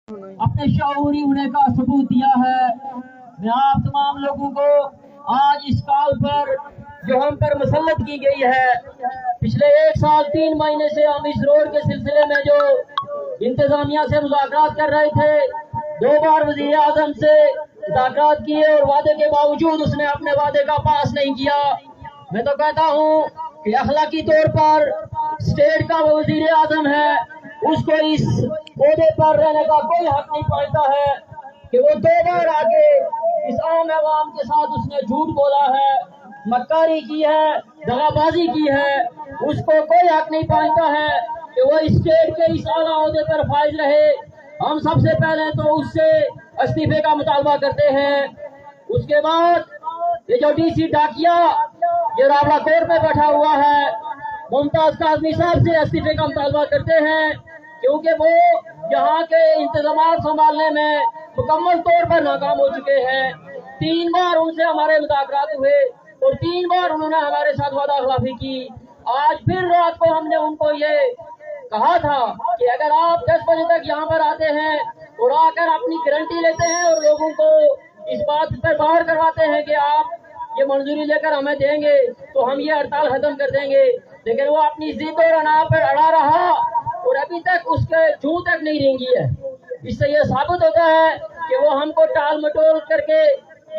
अपने शऊरी होने का सबूत दिया है। मैं आप तमाम लोगों को आज इस कॉल पर जो हम पर मुसल्लत की गई है, पिछले 1 साल 3 महीने से हम इस रोड के सिलसिले में जो इंतजामिया से मुज़ाकरात कर रहे थे, 2 बार वज़ीर आज़म से मुज़ाकरात किए और वादे के बावजूद उसने अपने वादे का पास नहीं किया। मैं तो कहता हूँ कि अखलाकी तौर पर स्टेट का वो वज़ीर आज़म है, उसको इस ओहदे पर रहने का कोई हक नहीं पाता है कि वो 2 बार आके इस आम अवाम के साथ उसने झूठ बोला है, मक्कारी की है, दगाबाजी की है। उसको कोई हक नहीं पाता है कि वो स्टेट के इस आला ओहदे पर फाइज रहे। हम सबसे पहले तो उससे इस्तीफे का मुतालबा करते हैं। उसके बाद ये जो डीसी डाकिया ये रावला कोर्ट में बैठा हुआ है, मुमताज काज़मी साहब से इस्तीफे का मुतालबा करते हैं, क्योंकि वो यहाँ के इंतजाम संभालने में मुकम्मल तौर पर नाकाम हो चुके हैं। 3 बार उनसे हमारे मुज़ाकरात हुए और 3 बार उन्होंने हमारे साथ वादा खिलाफी की। आज फिर रात को हमने उनको ये कहा था कि अगर आप 10 बजे तक यहाँ पर आते हैं और आकर अपनी गारंटी लेते हैं और लोगों को इस बात पर बाहर करवाते हैं कि आप ये मंजूरी लेकर हमें देंगे तो हम ये हड़ताल खत्म कर देंगे, लेकिन वो अपनी जिद और अना पर अड़ा रहा और अभी तक उसके जूं तक नहीं रेंगी है। इससे ये साबित होता है कि वो हमको टाल मटोल करके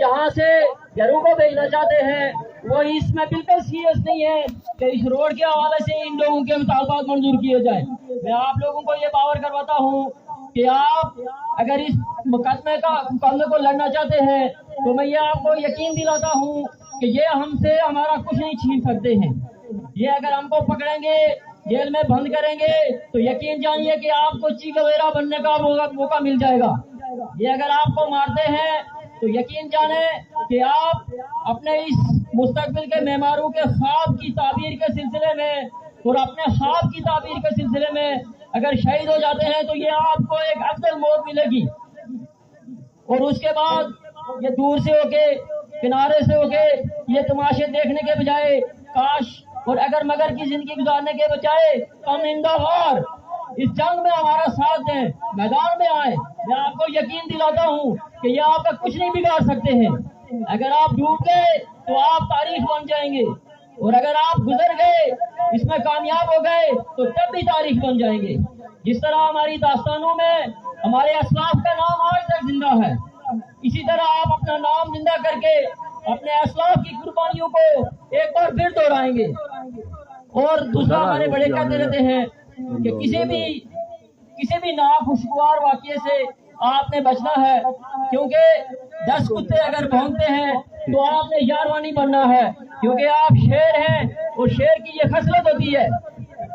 यहाँ से घरों को भेजना चाहते हैं। वो इसमें बिल्कुल सीरियस नहीं है कि इस रोड के हवाले से इन लोगों के मुतालबात मंजूर किए जाए। मैं आप लोगों को ये पावर करवाता हूँ कि आप अगर इस मुकदमे को लड़ना चाहते हैं तो मैं ये आपको यकीन दिलाता हूँ कि ये हमसे हमारा कुछ नहीं छीन सकते हैं। ये अगर हमको पकड़ेंगे, जेल में बंद करेंगे तो यकीन जानिए कि आपको चीफ वगैरह बनने का मौका मिल जाएगा। ये अगर आपको मारते हैं तो यकीन जाने कि आप अपने इस मुस्तकबिल के मेमारों के ख्वाब की ताबीर के सिलसिले में और अपने ख्वाब की ताबीर के सिलसिले में अगर शहीद हो जाते हैं तो ये आपको एक अफजल मौत मिलेगी। और उसके बाद ये दूर से होके, किनारे से होके ये तमाशे देखने के बजाय काश और अगर मगर की जिंदगी गुजारने के बजाय हम इंदौर इस जंग में हमारा साथ दें, मैदान में आए। मैं आपको यकीन दिलाता हूँ कि ये आपका कुछ नहीं बिगाड़ सकते हैं। अगर आप डूब गए तो आप तारीख बन जाएंगे और अगर आप गुजर गए, इसमें कामयाब हो गए तो तब भी तारीख बन जाएंगे। जिस तरह हमारी दास्तानों में हमारे असलाफ का नाम आज तक जिंदा है, इसी तरह आप अपना नाम जिंदा करके अपने असलाफ की कुर्बानियों को एक बार फिर दोहराएंगे। और दूसरा, हमारे बड़े कहते रहते हैं कि किसी भी नाखुशगवार वाक़ये से आपने बचना है, क्योंकि 10 कुत्ते अगर भौंकते हैं तो आपने 11वां नहीं बनना है, क्योंकि आप शेर हैं और शेर की ये खसलत होती है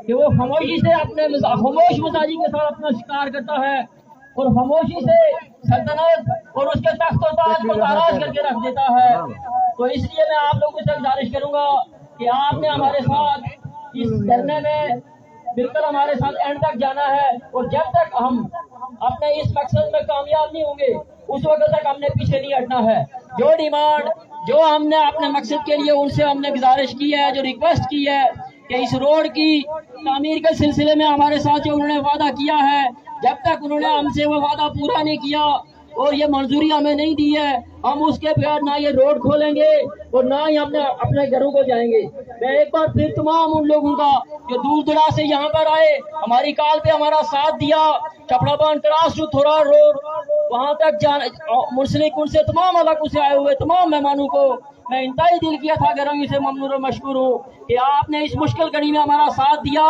कि वो खामोशी से अपने खामोश मिजाजी के साथ अपना शिकार करता है और खामोशी से सल्तनत और उसके तख्त और ताज को ताराश करके रख देता है। तो इसलिए मैं आप लोगों से गुजारिश करूंगा कि आपने हमारे साथ इस धरने में बिल्कुल हमारे साथ एंड तक जाना है और जब तक हम अपने इस मकसद में कामयाब नहीं होंगे उस वक्त तक हमने पीछे नहीं हटना है। जो डिमांड जो हमने अपने मकसद के लिए उनसे हमने गुजारिश की है, जो रिक्वेस्ट की है कि इस रोड की तामीर के सिलसिले में हमारे साथ जो उन्होंने वादा किया है, जब तक उन्होंने हमसे वो वादा पूरा नहीं किया और ये मंजूरी हमें नहीं दी है, हम उसके बगैर ना ये रोड खोलेंगे और ना ही अपने घरों को जाएंगे। मैं एक बार फिर तमाम उन लोगों का जो दूर दराज से यहाँ पर आए, हमारी कॉल पे हमारा साथ दिया, चपड़ाबान क्रॉस टू थोड़ा रोड वहाँ तक जाने मुंसलिक उनसे तमाम इलाकों से आए हुए तमाम मेहमानों को मैं इंतहाई दिल किया था गरमी से ममनून और मशकूर हूँ कि आपने इस मुश्किल घड़ी में हमारा साथ दिया।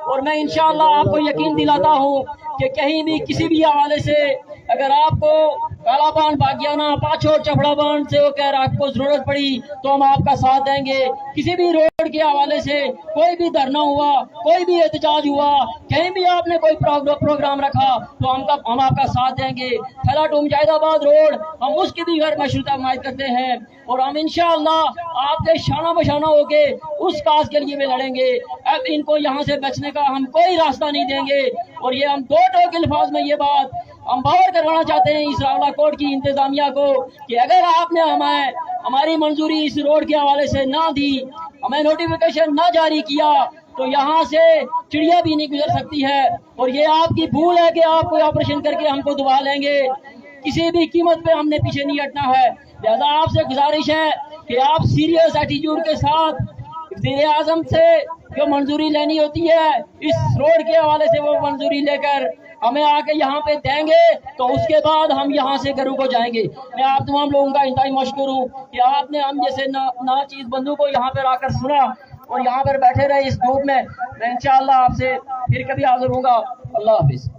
और मैं इंशाअल्लाह आपको यकीन दिलाता हूँ कि कहीं भी किसी भी हवाले से अगर आपको कालाबान, बागियाना, पाछोर, चपड़ाबान से होकर आपको जरूरत पड़ी तो हम आपका साथ देंगे। किसी भी रोड के हवाले से कोई भी धरना हुआ, कोई भी एहतजाज हुआ, कहीं भी आपने कोई प्रोग्राम रखा तो हम आपका साथ देंगे। थला टू मुजाहिदाबाद रोड हम उसकी भी गैर मशरूत हमायत करते हैं और हम इंशाअल्लाह आपके शाना बशाना होके उस काज के लिए भी लड़ेंगे। अब इनको यहाँ से बचने का हम कोई रास्ता नहीं देंगे और ये हम 2 टोक अल्फाज में ये बात हम बावर करवाना चाहते हैं इस रावला कोर्ट की इंतजामिया को कि अगर आपने हमारी मंजूरी इस रोड के हवाले से ना दी, हमें नोटिफिकेशन ना जारी किया تو یہاں سے چڑیا بھی نہیں گزر سکتی ہے، اور یہ آپ کی بھول ہے کہ آپ کوئی آپریشن کر کے ہم کو دبا لیں گے۔ کسی بھی قیمت پہ ہم نے پیچھے نہیں ہٹنا ہے۔ لہذا آپ سے گزارش ہے کہ آپ سیریس ایٹیٹیوڈ کے ساتھ وزیر اعظم سے جو منظوری لینی ہوتی ہے اس روڈ کے حوالے سے وہ منظوری لے کر ہمیں آ کے یہاں پہ دیں گے، تو اس کے بعد ہم یہاں سے گھروں کو جائیں گے۔ میں آپ تمام لوگوں کا انتہائی مشکور ہوں کہ آپ نے ہم جیسے ناچیز بندوں کو یہاں پر آ کر سنا اور یہاں پر بیٹھے رہے اس گروپ میں۔ میں انشاءاللہ آپ سے پھر کبھی حاضر ہوں گا۔ اللہ حافظ۔